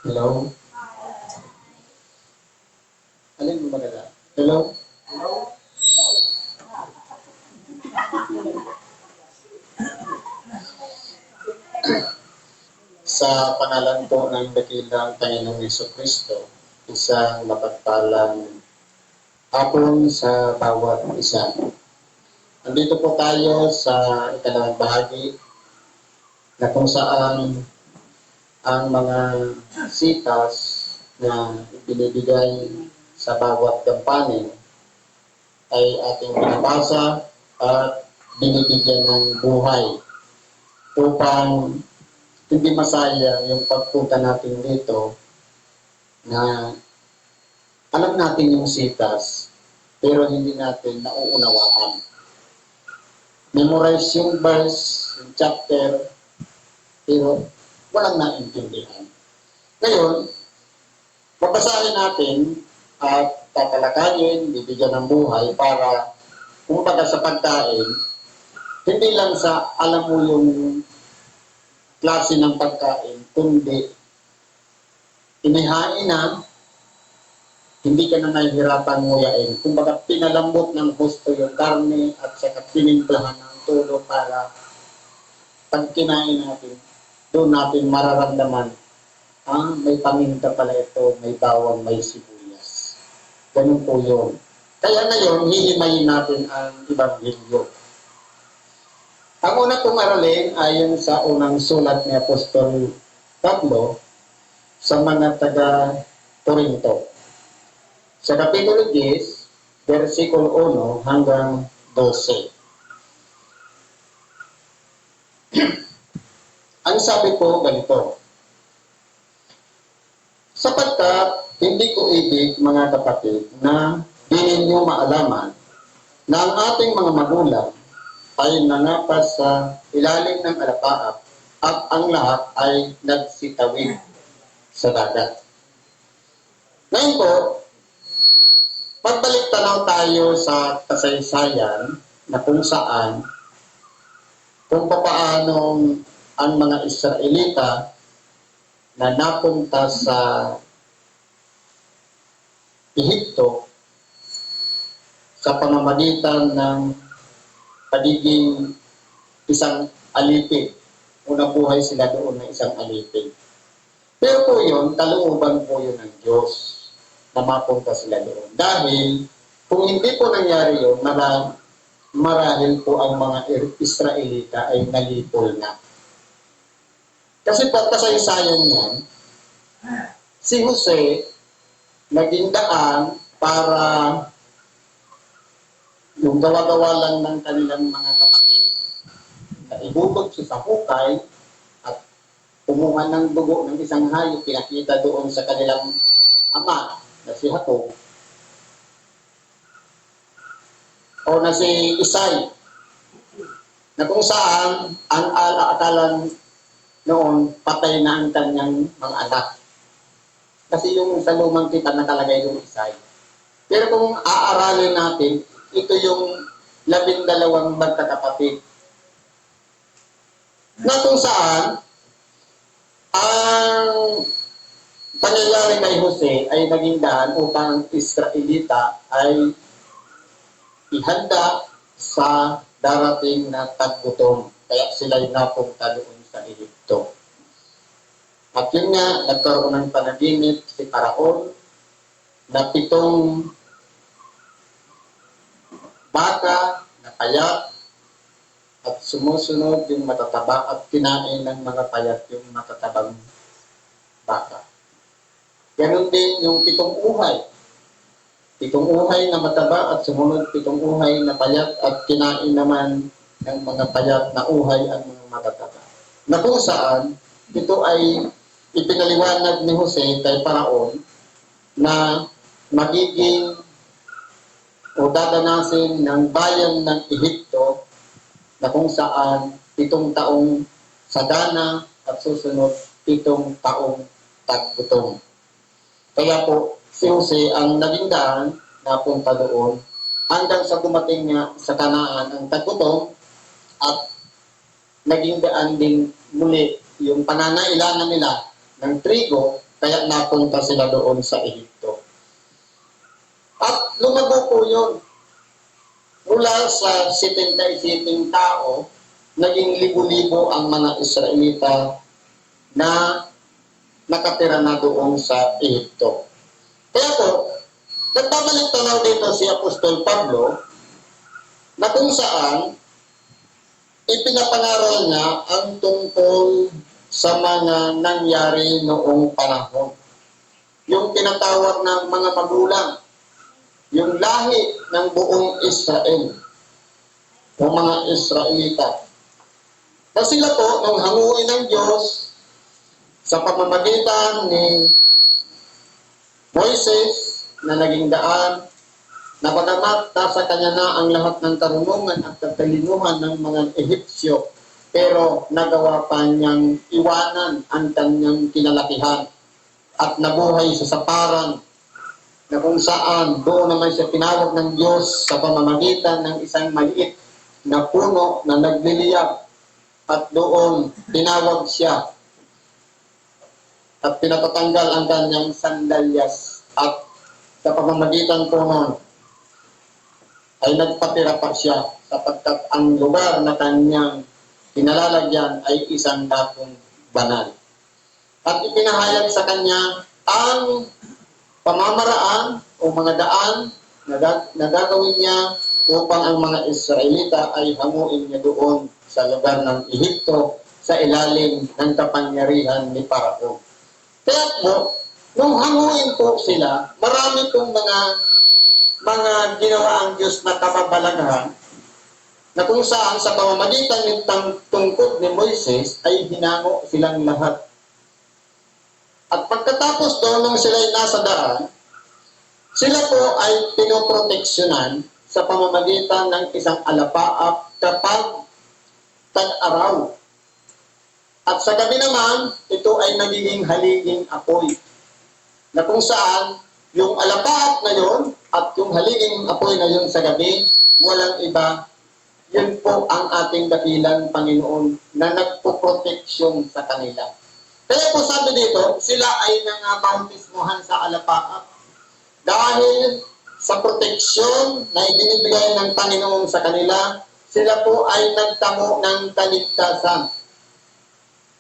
Hello? Alin mo maganda? Hello? Sa pangalan po ng dakilang Panginoong Jesucristo, isang mapagpalang hapon sa bawat isa. Nandito po tayo sa ikalawang bahagi na kung saan ang mga sitas na binibigay sa bawat gampanin ay ating binabasa at binibigyan ng buhay upang hindi masayang yung pagpunta natin dito na alam natin yung sitas pero hindi natin nauunawaan. Memorize yung verse, yung chapter, pero walang naintindihan. Ngayon, babasahin natin at tatalakayin, bibigyan ng buhay para kumbaga sa pagkain, hindi lang sa alam mo yung klase ng pagkain, kundi inihain na, hindi ka na nahihirapan nguyain. Kumbaga pinalambot ng gusto yung karne at saka pinimplahan ng tulo para pag kinain natin, doon natin mararamdaman, may paminta pala ito, may bawang, may sibuyas. Ganun po yun. Kaya ngayon, hihimayin natin ang Ebanghelyo. Ang una pong aralin ayon sa unang sulat ni Apostol Pablo sa mga taga-Corinto. Sa Kapitulo 10, versikulo 1 hanggang 12. Ang sabi po ganito, sapagkat hindi ko ibig mga kapatid na di ninyo maalaman na ang ating mga magulang ay nangapas sa ilalim ng alapaap at ang lahat ay nagsitawid sa dagat. Ngayon po, pagbalik tanaw tayo sa kasaysayan na kung saan kung paanong ang mga Israelita na napunta sa Ehipto sa pamamagitan ng pagiging isang alipin. Unang buhay sila doon ng isang alipin. Pero po yun, kalooban po yun ng Diyos na mapunta sila doon. Dahil kung hindi po nangyari yun, marahil po ang mga Israelita ay nalipol na. Kasi pagkasaysayan yan, si Jose naging daan para yung gawa-gawa lang ng kanilang mga kapatid na ibubog siya sa hukay at kumuha ng dugo ng isang hayop, pinakita doon sa kanilang ama na si Jacob o na si Isay, na kung saan ang akalan noon patay na ang kanyang mga anak. Kasi yung sa lumang kita nakalagay yung Isay. Pero kung aaralin natin, ito yung 12 magkakapatid. Na kung saan, ang pangyayari kay Jose ay naging daan upang Israelita ay ihanda sa darating na taggutom. Kaya sila'y napunta doon sa Ehipto. At yun nga, nagkaroon ng panaginip si Paraon na 7 baka na payat at sumusunod yung matataba at kinain ng mga payat yung matatabang baka. Ganon din yung 7 uhay. 7 uhay na mataba at sumunod 7 uhay na payat at kinain naman ng mga payat na uhay ang mga matataba. Na kung saan, ito ay ipinaliwanag ni Jose kay Paraon na magiging o dadanasin ng bayan ng Ehipto na kung saan 7 taong sagana at susunod 7 taong taggutom. Kaya po, si Jose ang naging daan na punta doon hanggang sa dumating nga sa Kanaan ang taggutom at naging daan din muli yung pananailangan nila ng trigo, kaya napunta sila doon sa Ehipto. At lumago po yun. Mula sa 77 tao, naging libo-libo ang mga Israelita na nakatira na doon sa Ehipto. Kaya po, nagbabalik tanaw dito si Apostol Pablo na kung saan ipinapangaral niya ang tungkol sa mga nangyari noong panahon. Yung tinatawag ng mga magulang, yung lahi ng buong Israel, o mga Israelita. Na sila po, nung hanguin ng Diyos sa pamamagitan ni Moises na naging daan, na bagamat nasa kanya na ang lahat ng karunungan at katalinuhan ng mga Ehipsyo, pero nagawa pa niyang iwanan ang kanyang kinalakihan at nabuhay sa saparan na kung saan doon naman siya tinawag ng Diyos sa pamamagitan ng isang maliit na puno na nagliliyab at doon tinawag siya at pinatatanggal ang kanyang sandalyas at sa pamamagitan po noon ay nagpatira pa siya sapagkat ang lugar na kanyang pinalalagyan ay isang dakong banal. At ipinahayag sa kanya ang pamamaraan o mga daan na gagawin niya upang ang mga Israelita ay hanguin niya doon sa lugar ng Ehipto sa ilalim ng kapangyarihan ni Parao. Kaya po, nung hanguin po sila, marami pong mga ginawa ang Diyos na kababalaghan na kung saan sa pamamagitan ng tungkod ni Moises ay hinango silang lahat. At pagkatapos doon nung sila ay nasa daan, sila po ay pinoproteksyonan sa pamamagitan ng isang alapaap kapag tag-araw. At sa gabi naman, ito ay nagiging haliging apoy. Na kung saan, yung alapaap na yun at yung haliging apoy na yun sa gabi, walang iba, yun po ang ating dakilang Panginoon na nagpo-proteksyon sa kanila. Kaya po sabi dito, sila ay nangabautismohan sa alapaap dahil sa proteksyon na ibinibigay ng Panginoon sa kanila, sila po ay nagtamo ng kaligtasan.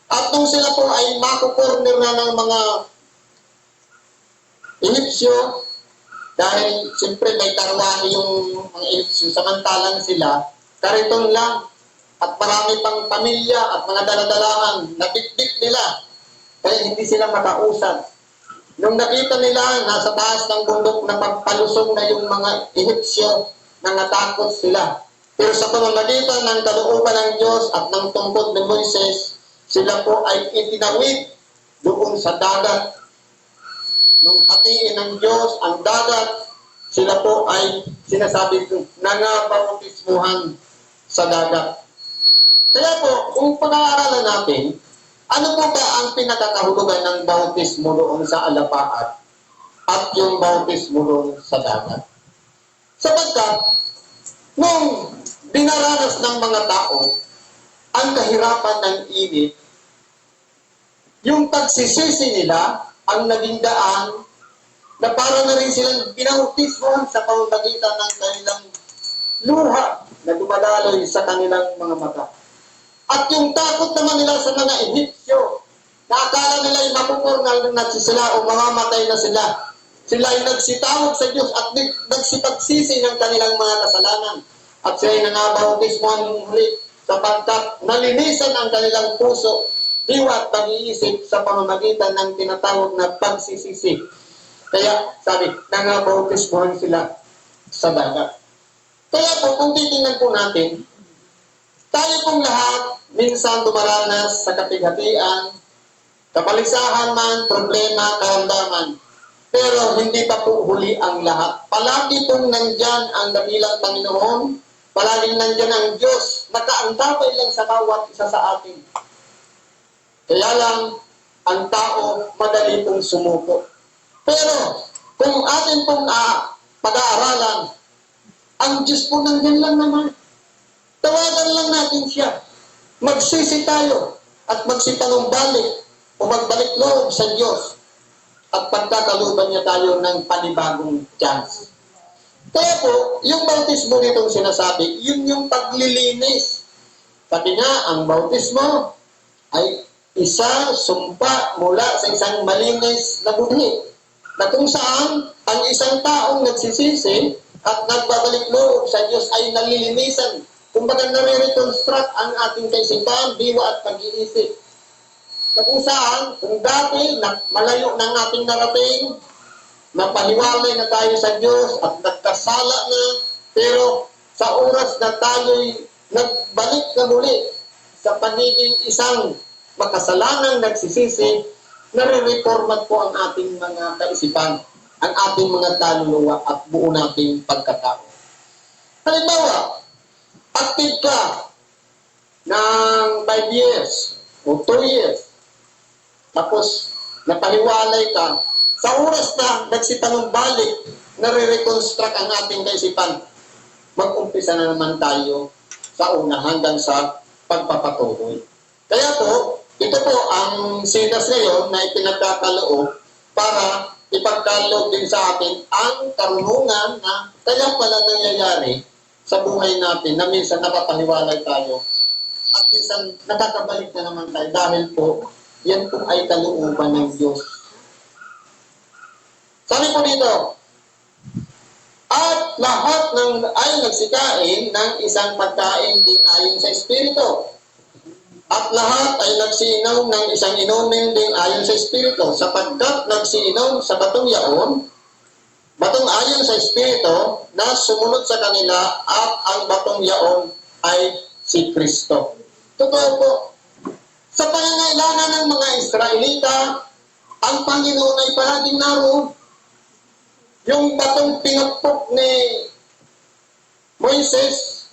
At nung sila po ay makukorner na ng mga Ehipsyo, dahil siyempre may karwahe yung mga Ehipsyo, samantalang sila, kariton lang, at marami pang pamilya at mga daladalahan na bitbit nila, kaya hindi sila makausap. Nung nakita nila nasa taas ng bundok na pagpalusong na yung mga Ehipsyo, nangatakot sila. Pero sa pamamagitan ng kalooban ng Diyos at ng tungkod ni Moises, sila po ay itinawid doon sa dagat. Nung hatiin ng Diyos ang dagat, sila po ay sinasabi nangabautismuhan sa dagat. Kaya po, kung pag-aaralan natin, ano po ba ang pinakakahulugan ng bautismo doon sa alapaat at yung bautismo doon sa dagat? Sapagkat, nung dinaranas ng mga tao ang kahirapan ng init, yung pagsisisi nila ang naging daan na para na rin silang binautismohan sa pamamagitan ng kanilang luha na dumadaloy sa kanilang mga mata. At yung takot naman nila sa mga Ehipsyo, na akala nila ay mapupurnal na sila o mamamatay na sila. Sila ay nagsitawag sa Diyos at nagsipagsisi ng kanilang mga kasalanan. At sila ay nangabautismohan ng muli sapagkat nalinisan ang kanilang puso, diwa at pag-iisip sa pamamagitan ng tinatawag na pagsisisi. Kaya sabi, nangabautismohan sila sa dagat. Kaya po, kung titingnan po natin, tayo pong lahat minsan dumaranas sa kapighatian, kapalisahan man, problema, karamdaman. Pero hindi pa po huli ang lahat. Palagi pong nandyan ang dakilang Panginoon, palaging nandyan ang Diyos, nakaantabay lang sa bawat isa sa atin. Kaya lang, ang tao madali pong sumuko. Pero, kung atin pong pag-aaralan, ang Diyos po nandyan lang naman. Tawagan lang natin siya. Magsisi tayo. at magsipanumbalik o magbalik loob sa Diyos at pagkakalooban niya tayo ng panibagong chance. Kaya po, yung bautismo nitong sinasabi, yun yung paglilinis. Sabi nga, ang bautismo ay isa sumpa mula sa isang malinis na buhi, na kung saan ang isang taong nagsisisi at nagbabalik loob sa Diyos ay nalilinisan. Kumbaga nare-reconstruct ang ating kaisipan, diwa at pag-iisip. Na kung saan, kung dati malayo ng ating narating, napahiwalay na tayo sa Diyos at nagkasala na, pero sa oras na tayo'y nagbalik na muli sa pagiging isang makasalanang nagsisisi, nare-reformat po ang ating mga kaisipan, ang ating mga kaluluwa at buo nating pagkatao. Halimbawa, active ka ng 5 years o 2 years, tapos napahiwalay ka, sa oras na nagsipanumbalik, nare-reconstruct ang ating kaisipan, mag-umpisa na naman tayo sa una hanggang sa pagpapatuloy. Kaya po, ito po ang sinas ngayon na ipinagkakaloob para ipagkaloob din sa atin ang karunungan na kaya pala nangyayari sa buhay natin na minsan napapahiwalay tayo at minsan nakakabalik na naman tayo dahil po yan po ay kalooban ng Diyos. Sabi po dito, at lahat ay nagsikain ng isang pagkain din ayon sa Espiritu. At lahat ay nagsiinom ng isang inumin din ayon sa Espiritu, sapagkat nagsiinom sa batong yaon, batong ayon sa Espiritu, na sumunod sa kanila, at ang batong yaon ay si Kristo. Totoo po, sa pangangailangan ng mga Israelita, ang Panginoon ay palaging naroon. Yung batong pinagpok ni Moises,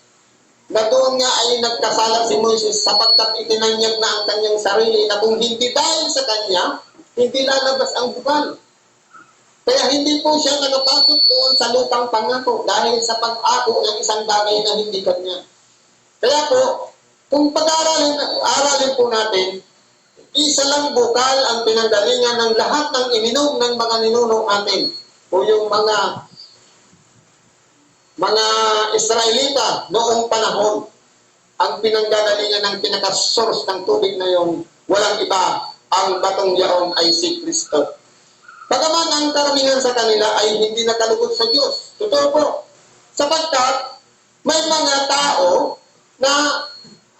na doon nga ay nagkasala si Moises sapagkat itinanyag na ang kanyang sarili na kung hindi dahil sa kanya, hindi lalabas ang bukal. Kaya hindi po siya nakapasok doon sa lupang pangako dahil sa pag-ako ng isang bagay na hindi kanya. Kaya po, kung pag-aralin po natin, isa lang bukal ang pinanggalingan ng lahat ng ininom ng mga ninuno natin o yung mga Israelita noong panahon. Ang pinanggagalingan ng pinaka-source ng tubig na yung walang iba, ang batong yaon ay si Kristo. Bagaman ang karamihan sa kanila ay hindi nakalugod sa Diyos. Totoo po. Sapagkat may mga tao na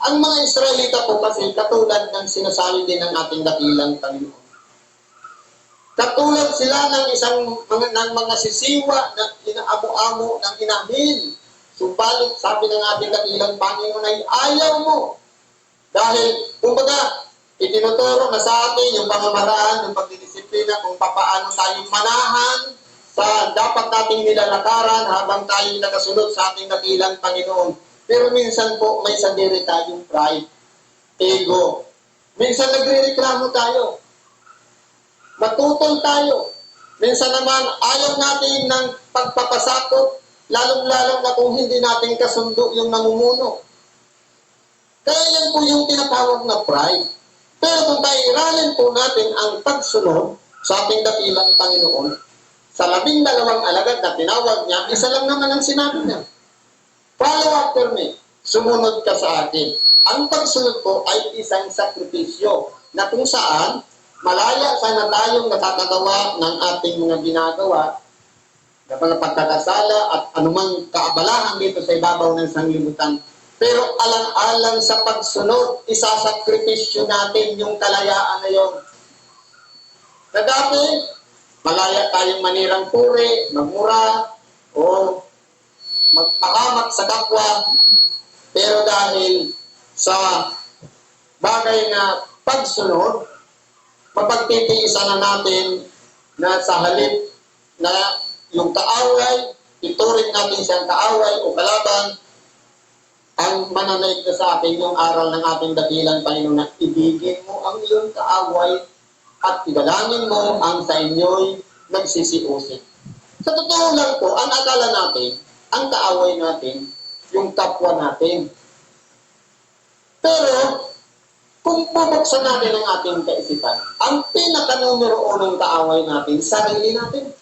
ang mga Israelita po kasi katulad ng sinasabi din ng ating dakilang Panginoon. Katulad sila ng ng mga sisiwa na inaamo-amo ng inahin. Subalit, sabi ng ating dakilang Panginoon ay ayaw mo. Dahil, kumbaga, itinuturo na sa atin yung pamamaraan, yung pagdidisiplina, kung paano tayong manahan sa dapat nating nilalakaran habang tayo nakasunod sa ating dakilang Panginoon. Pero minsan po, may sandiri tayong pride, ego. Minsan nagre-reklamo tayo. Matutol tayo. Minsan naman, ayaw natin ng pagpapasakot, lalong-lalong na kung hindi natin kasundo yung namumuno. Kaya yan po yung tinatawag na pride. Pero kung pairalin po natin ang pagsunod sa ating dakilang Panginoon, sa 12 alagad na tinawag niya, isa lang naman ang sinabi niya. Follow after me. Sumunod ka sa akin. Ang pagsunod po ay isang sakripisyo na kung saan malaya sana tayong nakakagawa ng ating mga ginagawa na mga pagkakasala at anumang kaabalahan dito sa ibabaw ng sanglibutan. Pero alang-alang sa pagsunod, isasakripisyo natin yung kalayaan na yun. Na dati, malaya tayong manirang puri, magmura, o magpakamak sa kapwa. Pero dahil sa bagay na pagsunod, mapagtitiisan na natin na sa halip na yung kaaway, ituring natin siyang kaaway o kalaban, ang mananaig na sa atin yung aral ng ating dakilang Panginoon na ibigin mo ang iyong kaaway at igalangin mo ang sa inyo'y nagsisiusig. Sa totoo lang po, ang akala natin, ang kaaway natin, yung kapwa natin. Pero, Kung bubuksan natin ang ating kaisipan, ang pinaka-numero unong kaaway natin, sarili natin.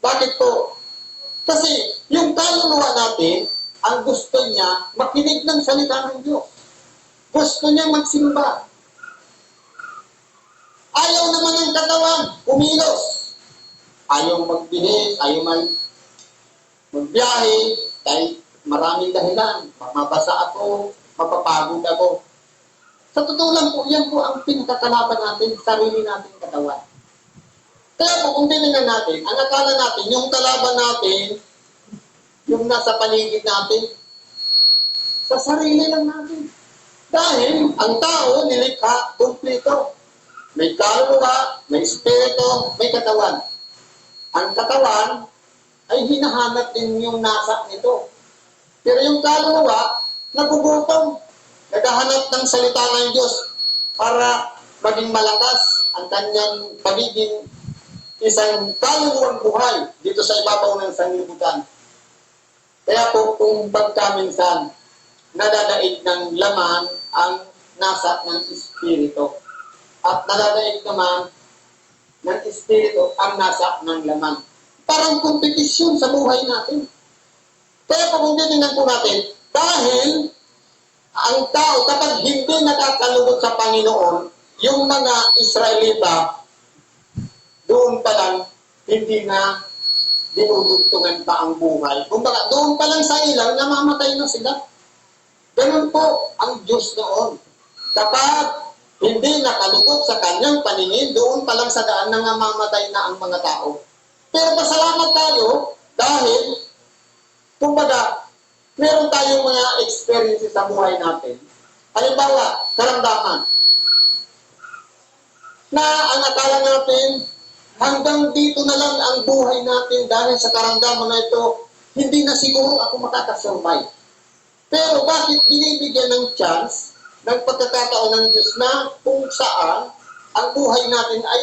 Bakit po? Kasi yung kaluluwa natin, ang gusto niya, makinig ng salita ng Diyos. Gusto niya magsimba. Ayaw naman ng katawan, kumilos. Ayaw magbihis, ayaw magbiyahe, dahil maraming dahilan. Mabasa ako, mapapagod ako. Sa totoo lang po, yan po ang pinakakalaban natin, sarili natin katawan. Kaya po, kung tinignan natin, ang akala natin, yung kalaban natin, yung nasa paligid natin, sa sarili lang natin. Dahil ang tao nilikha kumplito. May kaluluwa, may espiritu, may katawan. Ang katawan ay hinahanap din yung nasa nito. Pero yung kaluluwa, nagugutom. Naghahanap ng salita ng Diyos para maging malakas ang kanyang pagiging isang kaluluwang buhay dito sa ibabaw ng sanglibutan. Kaya po kung pagkaminsan nadadaig ng laman ang nasa ng Espiritu at nadadaig naman ng Espiritu ang nasa ng laman. Parang kompetisyon sa buhay natin. Kaya po kung titingnan po natin, dahil ang tao, kapag hindi nakakalugod sa Panginoon, yung mga Israelita, doon pa lang, hindi na dinudugtungan pa ang buhay. Kumbaga, doon pa lang sa ilaw, namamatay na sila. Ganun po ang Diyos noon. Kapag hindi nakalugod sa kanyang paningin, doon pa lang sa daan na namamatay na ang mga tao. Pero pasalamat tayo dahil, kumbaga, meron tayong mga experiences sa buhay natin. Halimbawa, karamdaman. Na ang akala natin, hanggang dito na lang ang buhay natin dahil sa karamdaman na ito, hindi na siguro ako makakasurvive. Pero bakit binibigyan ng chance, ng pagkakataon ng Diyos na kung saan ang buhay natin ay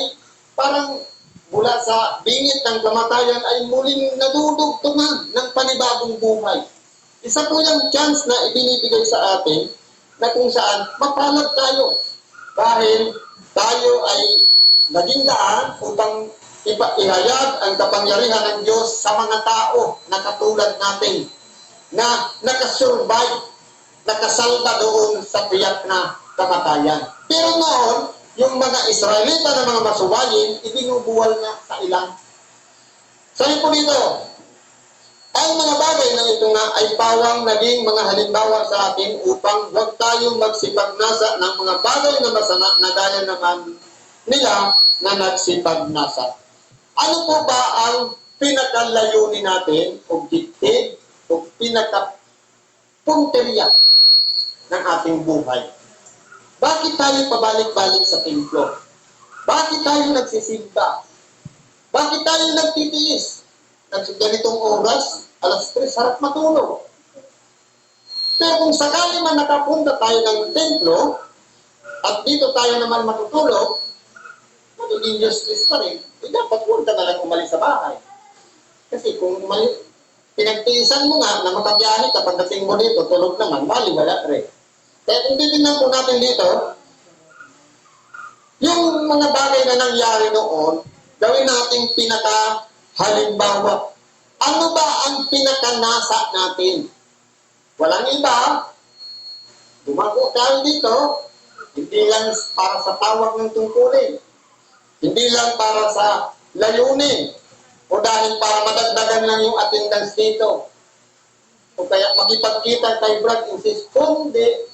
parang mula sa bingit ng kamatayan ay muling nadudugtungan ng panibagong buhay. Isa po yung chance na ibinibigay sa atin na kung saan mapalad tayo dahil tayo ay naging daan upang ihayag ang kapangyarihan ng Diyos sa mga tao na katulad natin na nakasurvive, nakasalba doon sa tiyak na kamatayan. Pero noon, yung mga Israelita na mga masubayin, ibinubuwal na sa ilang. Sabi po dito, ang mga bagay na ito nga ay pawang naging mga halimbawa sa atin upang huwag tayong magsipagnasa ng mga bagay na masama na gaya naman nila na nagsipagnasa. Ano po ba ang pinakalayunin natin, objective, o pinakapunteriya ng ating buhay? Bakit tayo pabalik-balik sa templo? Bakit tayo nagsisimba? Bakit tayo nagtitiis? Ganitong oras, alas 3, harap matulog. Pero kung sakali man nakapunta tayo ng templo, at dito tayo naman matutulog, magiging useless pa rin, dapat punta na lang umalis sa bahay. Kasi kung pinagtiisan mo nga na makabiyahe ka, pagdating mo dito, tulog naman, wala rin. Kaya kung titignan po natin dito, yung mga bagay na nangyari noon, gawin nating pinaka-halimbawa. Ano ba ang pinaka-nasa natin? Walang iba. Dumako tayo dito, hindi lang para sa tawag ng tungkulin. Hindi lang para sa layunin. O dahil para madagdagan lang yung attendance dito. O kaya makipagkita kay Brad insist, kundi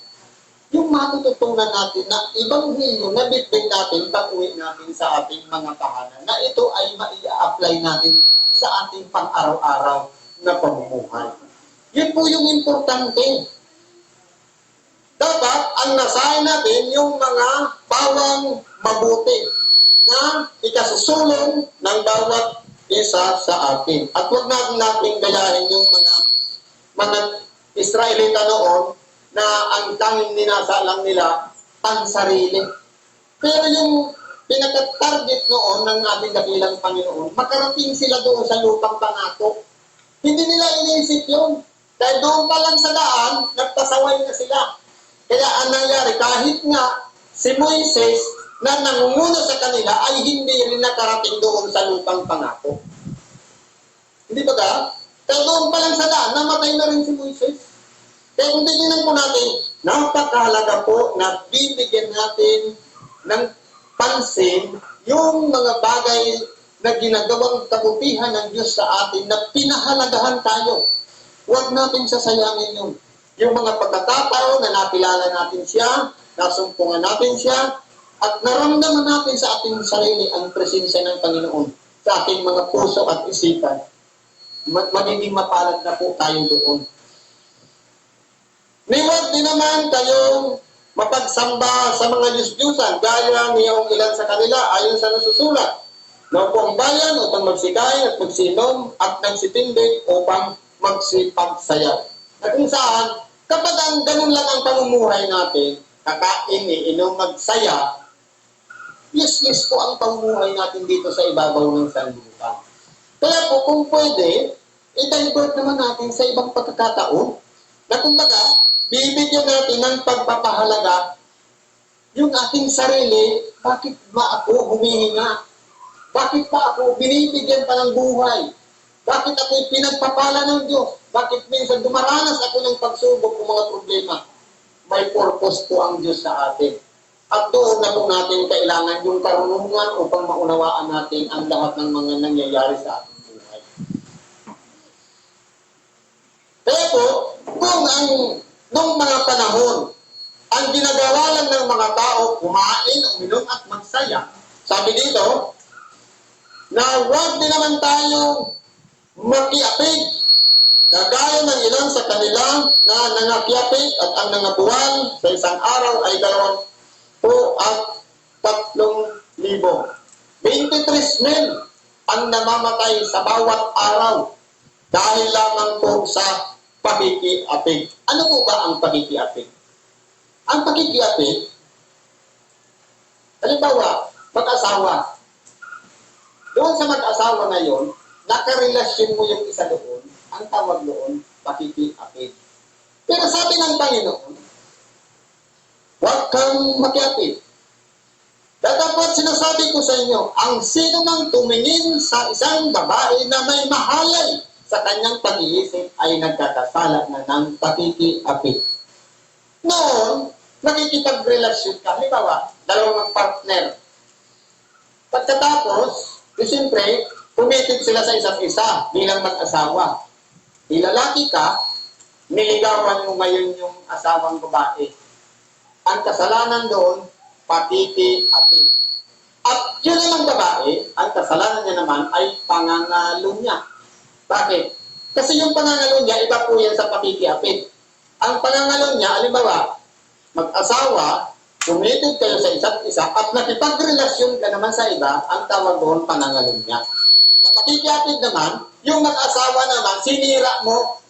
yung matututunan natin na ibang hilyo na bitbit natin pag-uwi natin sa ating mga tahanan na ito ay ma-apply natin sa ating pang-araw-araw na pamumuhay. Yun po yung importante. Dapat ang nasahin natin yung mga bawang mabuti na ikasusulong ng bawat isa sa atin. At huwag natin gayahin yung mga Israelita noon na ang tanging ninasa lang nila pansarili. Pero yung pinaka-target noon ng ating dakilang Panginoon, makarating sila doon sa lupang pangako. Hindi nila iniisip yun. Dahil doon pa lang sa daan, nagpasaway na sila. Kaya ang nangyari, kahit nga si Moises na nangunguna sa kanila ay hindi rin nakarating doon sa lupang pangako. Hindi ba ka? Kaya doon pa lang sa daan, namatay na rin si Moises. Kaya kung titignan po natin, napakahalaga po na bibigyan natin ng pansin yung mga bagay na ginagawang kabutihan ng Diyos sa atin na pinahalagahan tayo. Huwag natin sasayangin yun. Yung mga pagkakataon na nakilala natin siya, nasumpungan natin siya, at naramdaman natin sa ating sarili ang presensya ng Panginoon sa ating mga puso at isipan. Magiging mapalad na po tayo doon. Huwag din naman kayong mapagsamba sa mga Diyos-Diyusan gaya niyong ilan sa kanila ayon sa nasusulat. Na upang bayan upang magsikay at magsinom at nagsitindig upang magsipagsayaw. Na kung saan, kapag ang ganun lang ang pamumuhay natin, kakain, inom, magsaya, yes po ang pamumuhay natin dito sa ibabaw ng sanlibutan. Kaya po, kung pwede, i-divert naman natin sa ibang pagkakataon na kumbaga, bibigyan natin ng pagpapahalaga yung ating sarili. Bakit ba ako humihinga? Bakit pa ako binibigyan pa ng buhay? Bakit ako'y pinagpapala ng Diyos? Bakit minsan dumaranas ako ng pagsubok ng mga problema? May purpose po ang Diyos sa atin. At doon na po natin kailangan yung karunungan upang maunawaan natin ang lahat ng mga nangyayari sa ating buhay. Kaya po, kung nung mga panahon, ang ginagawa lang ng mga tao, kumain, uminom at magsaya, sabi dito, na huwag din naman tayong makiapig. Kagaya ng ilan sa kanila na nangakiapig at ang nangabuhan sa isang araw ay 23,000. 23,000 ang namamatay sa bawat araw dahil lamang po sa pakikiapig. Ano po ba ang pakikiapig? Ang pakikiapig, halimbawa, mag-asawa. Doon sa mag-asawa ngayon, nakarelasyon mo yung isa doon, ang tawag doon, pakikiapig. Pero sabi ng Panginoon, huwag kang makiapig. Dapat sinasabi ko sa inyo, ang sino mang tumingin sa isang babae na may mahalay sa kanyang pag-iisip ay nagkakasala na ng pakikiapig. Noon, nakikipagrelasyon ka. Halimbawa, dalawang partner. Pagkatapos, siyempre, committed sila sa isa't isa bilang mag-asawa. Ilalaki ka, niligawan mo ngayon yung asawang babae. Ang kasalanan doon, pakikiapig. At yun namang babae, ang kasalanan niya naman ay pangangalo niya. Bakit? Kasi yung pangangalo niya, iba po yan sa pakikiapig. Ang pangangalo niya, alimbawa, mag-asawa, committed kayo sa isa't isa, at nakipagrelasyon ka naman sa iba, ang tawag doon pangangalo niya. Sa pakikiapig naman, yung mag-asawa naman, sinira mo,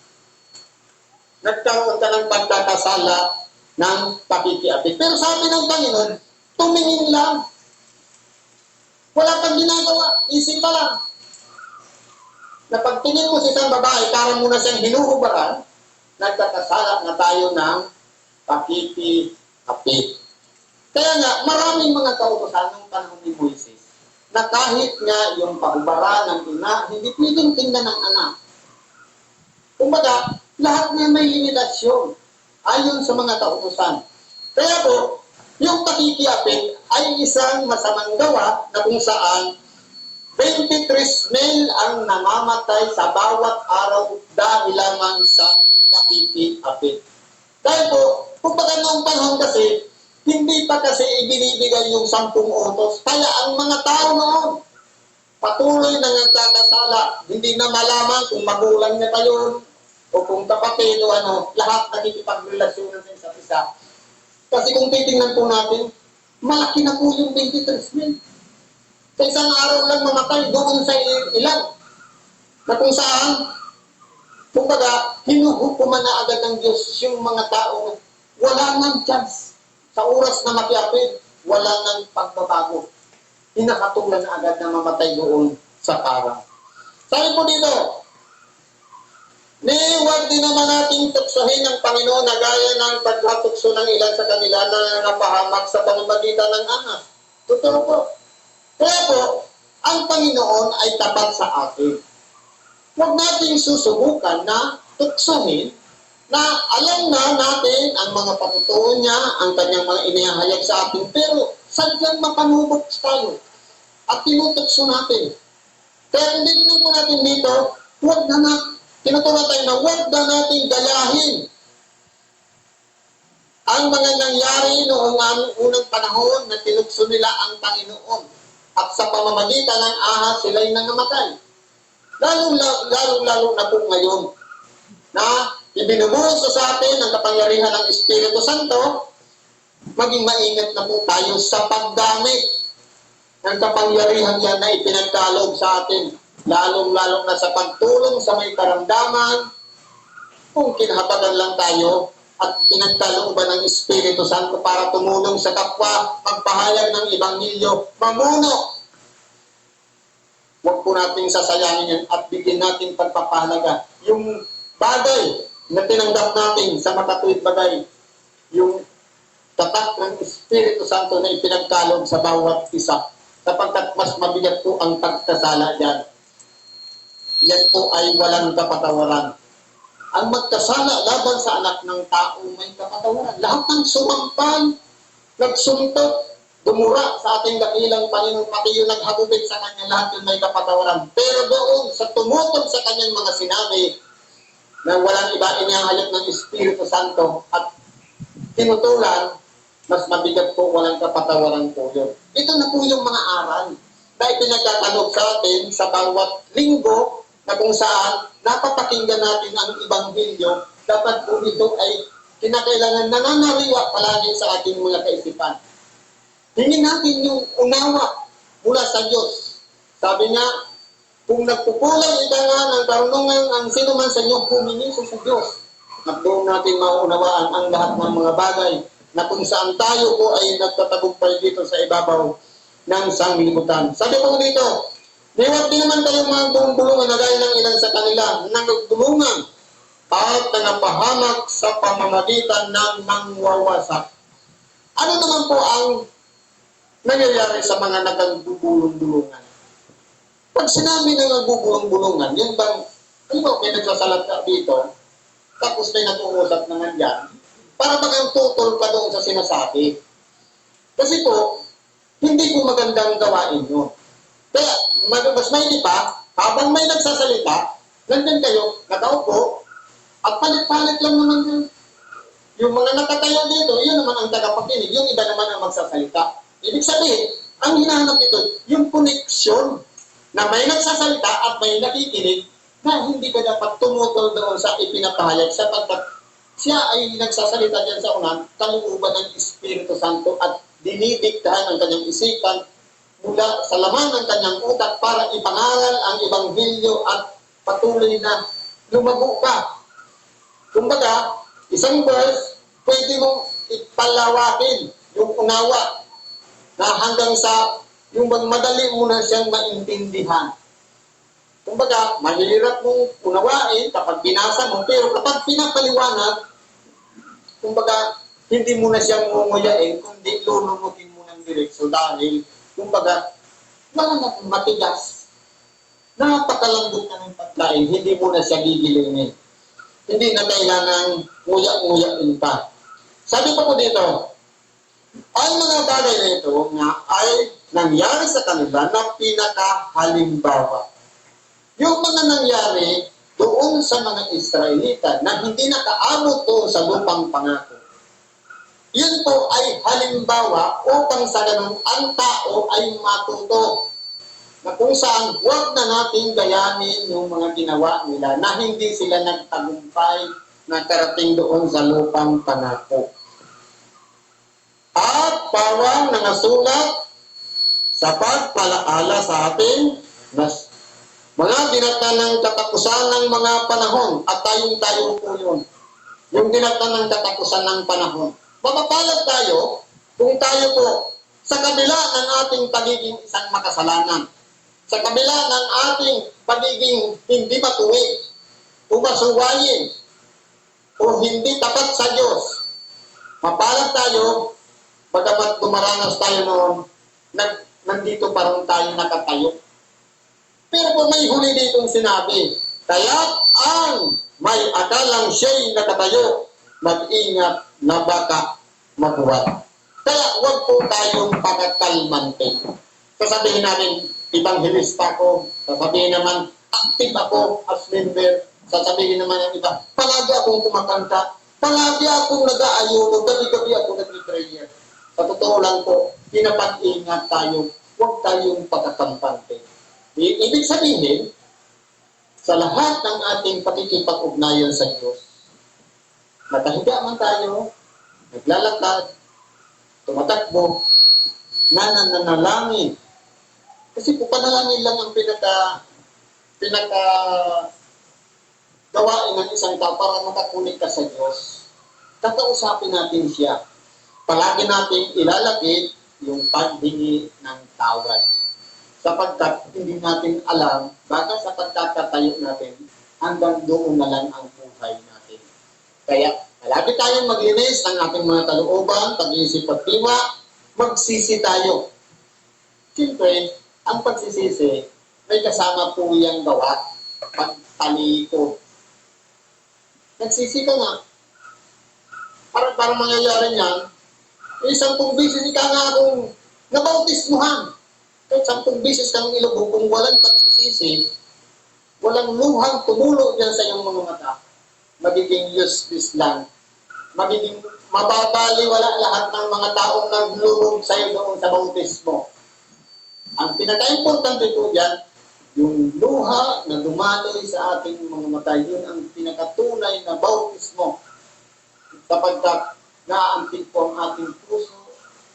nagkaroon ka ng pagkakasala ng pakikiapig. Pero sabi ng Panginoon, tumingin lang. Wala kang ginagawa, isip pa lang. Na pagtingin mo sa isang babae, para mo na siyang hinuhubaran, nagkakasala na tayo ng pakikiapig. Kaya nga, maraming mga kautosan ng panahon ni Moises na kahit nga yung paubara ng ina, hindi pwedeng tingnan ng anak. Kumbaga, lahat na may limitasyon ayon sa mga kautosan. Kaya po, yung pakikiapig ay isang masamang gawa na kung saan 23,000 ang namamatay sa bawat araw dahil lamang sa pakikiapig. Dahil po, kumbaga noong panahon kasi, hindi pa kasi ibinibigay yung 10 utos. Kaya ang mga tao noon, patuloy na nagkakasala, hindi na malaman kung magulang niya tayo o kung kapatid o ano, lahat nakikipagrelasyonan sa isa't isa. Kasi kung titingnan po natin, malaki na po yung 23,000. Sa isang araw lang mamatay doon sa ilan. Na kung saan, kumbaga, hinuhukuman na agad ng Diyos yung mga tao. Wala nang chance. Sa oras na makiapid, wala nang pagbabago. Hinakatulan na agad na mamatay doon sa parang. Sabi po dito, Ni huwag din naman nating tuksohin ng Panginoon na gaya ng pagkatukso ng ilan sa kanila na napahamak sa pamamagitan ng ahas. Totoo po. Kaya po, ang Panginoon ay tapat sa atin. Huwag nating susubukan na tuksohin na alam na natin ang mga patutuon niya, ang kanyang mga inihahayag sa atin, pero sadyang mapanubok tayo at tinutukso natin. Kaya hindi din po natin dito, huwag na tinuturuan tayo na huwag na natin gayahin ang mga nangyari noong unang panahon na tinukso nila ang Panginoon. At sa pamamagitan ng ahas, sila'y nangamatay. Lalo na po ngayon na ibinubuhos sa atin ang kapangyarihan ng Espiritu Santo, maging maingat na po tayo sa paggamit ng kapangyarihan yan na ipinagkaloob sa atin. Lalong-lalo na sa pagtulong sa may karamdaman, kung kinahatagan lang tayo at pinagkalooban ng Espiritu Santo para tumulong sa kapwa, magpahayag ng Ebanghelyo, mamuno. Huwag po nating sasayangin yan at bigyan natin pagpapahalaga. Yung bagay na tinanggap natin sa makatuwid bagay, yung tatak ng Espiritu Santo na ipinagkaloob sa bawat isa, sapagkat mas mabigat po ang pagkasala dyan. Yan po ay walang kapatawaran. Ang magkasala laban sa anak ng tao may kapatawaran. Lahat ng sumampal, nagsuntok, dumura sa ating dakilang Panginoon, pati yung naghagupit sa kanya, lahat yun may kapatawaran. Pero doon, sa tumutog sa kanyang mga sinabi, na walang iba inihahayag ng Espiritu Santo at tinutulan, mas mabigat po, walang kapatawaran po yun. Ito na po yung mga aral na ipinagkakaloob sa atin sa bawat linggo, na kung saan napapakinggan natin ang Ebanghelyo, dapat po ito ay kinakailangan nananariwa palagi sa ating mga kaisipan. Hingin natin yung unawa mula sa Diyos. Sabi niya, kung nagpupulang ika nga ng karunungan ang sino man sa inyo, humingi sa Diyos. At doon natin maunawaan ang lahat ng mga bagay na kung saan tayo po ay nagtatagumpay dito sa ibabaw ng sanglibutan. Sabi po dito, huwag din naman kayong mga bulungan na gaya ng ilan sa kanila na nagdulungan at nangapahamak sa pamamagitan ng nangwawasak. Ano naman po ang nangyayari sa mga nagagubulong-bulungan? Pag sinabi na nagugulong-bulungan, yun bang, ano ba, may nagsasalat ka dito, tapos may nag-uusap naman dyan, para bagang tutol ka doon sa sinasabi. Kasi po, hindi po magandang gawain yun. Kaya, mas maigi pa, habang may nagsasalita, nandyan kayo, nakaupo, at palit-palit lang naman yun. Yung mga nakatayo dito, yun naman ang tagapakinig, yung iba naman ang magsasalita. Ibig sabihin, ang hinahanap dito, yung connection na may nagsasalita at may nakikinig na hindi ka dapat tumutol doon sa ipinapahayag sapagkat siya ay nagsasalita dyan sa unan, kalooban ng Espiritu Santo at dinidiktahan ang kanyang isipan mula sa laman ng kanyang utak para ipangaral ang Ebanghelyo at patuloy na lumago ka. Kumbaga, isang verse, pwede mong ipalawakin yung unawa na hanggang sa yung madali mo na siyang maintindihan. Kumbaga, mahirap mong unawain kapag binasa mo, pero kapag pinapaliwanag, kumbaga, hindi mo na siyang ngunguyain, kundi lulumutin mo ng direksyon dahil kumbaga, matigas. Napakalambot na ng pagkain, hindi mo na siya gigilingin. Hindi na kailangan nguya-nguyain pa. Sabi pa po dito, ang mga bagay na ito nga ay nangyari sa kanila na pinakahalimbawa. Yung mga nangyari doon sa mga Israelita na hindi nakaabot doon sa lupang pangako, yun po ay halimbawa upang sa ganun ang tao ay matuto na kung saan huwag na natin gayanin yung mga ginawa nila na hindi sila nagtagumpay na karating doon sa lupang pangako. At pawang nangasulat sa pagpalaala sa atin na mga dinatan ng katapusan ng mga panahon at tayo po yun. Yung dinatan ng katapusan ng panahon. Mapapalad tayo kung tayo po sa kabila ng ating pagiging isang makasalanan, sa kabila ng ating pagiging hindi matuwid, umasuwayin o hindi tapat sa Diyos. Mapalad tayo, bagamat dumaranas tayo noon, nandito parang tayo nakatayo. Pero kung may huli ditong sinabi, kaya ang may akalang siya'y nakatayo, mag-ingat na baka mabuhat. Kaya huwag po tayong pagkakalmante. Sasabihin natin, ibanghelista ko, sasabihin naman, active ako as member, sasabihin naman ng iba, palagi akong kumakanta, palagi akong nag-aayuno, gabi-gabi ako nag-prayer. Sa totoo lang po, pinapag-ingat tayo, huwag tayong pagkakampante. Ibig sabihin, sa lahat ng ating pakikipag-ugnayan sa Diyos, nakahiga man tayo, naglalakad, tumatakbo, nananalangin. Kasi po panalangin lang ang pinaka gawain ng isang tao para makakunik ka sa Diyos. Kakausapin natin siya. Palagi natin ilalagit yung paghingi ng tawad. Sapagkat hindi natin alam, baka sa pagkakatayo natin, hanggang doon na lang ang buhay natin. Kaya, palagi tayong maglinis ng ating mga kalooban, pag-iisip at tiwa, magsisi tayo. Siyempre, ang pagsisisi, may kasama po yung gawa, pagtalikod. Nagsisi ka nga. Para mangyayari niyan, isang pong bisis ka nga akong nabautismuhan. Kahit 10 beses kang ilubog, kung walang pagsisisi, walang luhang tumulo dyan sa iyong mga mata, magiging useless lang. Magiging mababaliwala lahat ng mga taong naglulog sa iyo doon sa bautismo. Ang pinaka-importante po dyan, yung luha na dumaloy sa ating mga mata, yun ang pinakatunay na bautismo. Sapagkat naaantig po ang ating puso,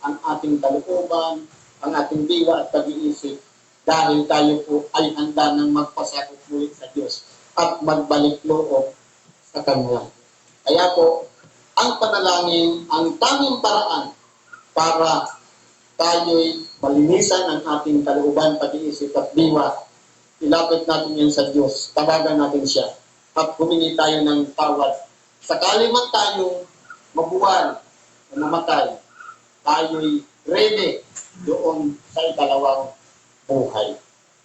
ang ating kalooban, ang ating diwa at pag-iisip dahil tayo po ay handa ng magpasakop ulit sa Diyos at magbalik loob sa Kanya. Kaya po, ang panalangin, ang tanging paraan para tayo'y malinisan ang ating kalooban, pag-iisip at diwa, ilapit natin yan sa Diyos, tawagan natin siya at humingi tayo ng tawad. Sakali man tayong mabuwal o namatay, tayo'y ready doon sa ikalawang buhay.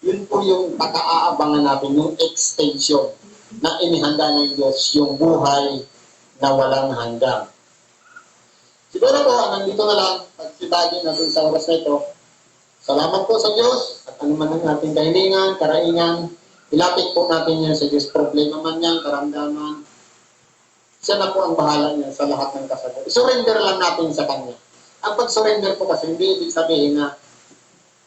Yun po yung pag-aabangan natin, yung extension na inihanda ng Diyos, yung buhay na walang hanggan. Siguro po, nandito na lang, pagsibagi natin sa oras na ito. Salamat po sa Diyos at anuman ang ating kahilingan, karaingan, ilapit po natin yan sa Diyos. Problema man yan, karamdaman, siya na po ang bahala niya sa lahat ng kasagot. I-surrender lang natin sa Kanya. Ang pag-surrender po kasi hindi ibig sabihin na,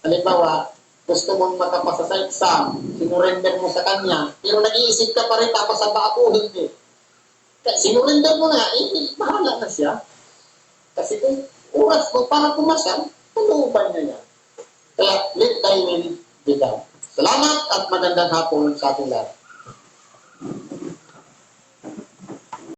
halimbawa, gusto mong makapasa sa exam, sinurrender mo sa Kanya, pero nag-iisip ka pa rin tapos sa ako, hindi. Sinurrender mo na, bahala na siya. Kasi kung oras mo para pumasa, palooban niya yan. Kaya, let thy will be done. Salamat at magandang hapon sa ating lahat.